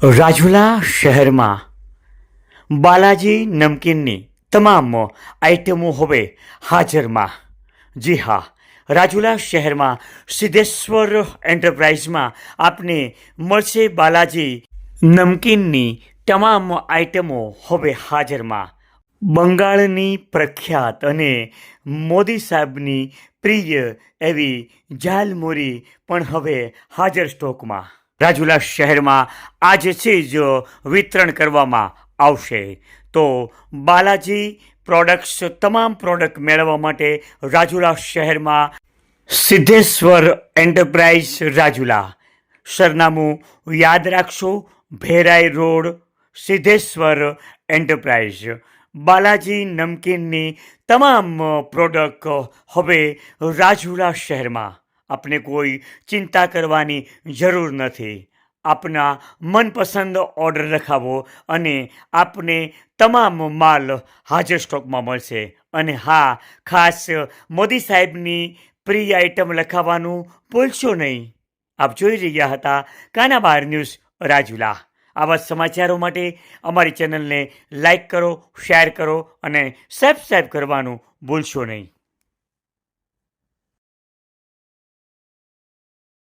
રાજુલા શહેરમાં બાલાજી નમકીનની તમામ આઇટમો હવે હાજરમાં. જી હા, રાજુલા શહેરમાં સિદ્ધેશ્વર એન્ટરપ્રાઇઝમાં આપને મળશે બાલાજી નમકીનની તમામ આઇટમો હવે હાજરમાં. બંગાળની પ્રખ્યાત અને મોદી સાહેબની પ્રિય એવી ઝાલમુરી પણ હવે હાજર સ્ટોકમાં રાજુલા શહેરમાં આજથી જ વિતરણ કરવામાં આવશે. તો બાલાજી પ્રોડક્ટ્સ તમામ પ્રોડક્ટ મેળવવા માટે રાજુલા શહેરમાં સિદ્ધેશ્વર એન્ટરપ્રાઇઝ રાજુલા, સરનામું યાદ રાખશો, ભેરાઈ રોડ, સિદ્ધેશ્વર એન્ટરપ્રાઇઝ. બાલાજી નમકીનની તમામ પ્રોડક્ટ હવે રાજુલા શહેરમાં. આપને કોઈ ચિંતા કરવાની જરૂર નથી. આપના મનપસંદ ઓર્ડર લખાવો અને આપને તમામ માલ હાજર સ્ટોકમાં મળશે. અને હા, ખાસ મોદી સાહેબની પ્રિય આઇટમ લખાવવાનું ભૂલશો નહીં. આપ જોઈ રહ્યા હતા કાનાબાર ન્યૂઝ રાજુલા. આવા સમાચારો માટે અમારી ચેનલને લાઈક કરો, શેર કરો અને સબસ્ક્રાઈબ કરવાનું ભૂલશો નહીં.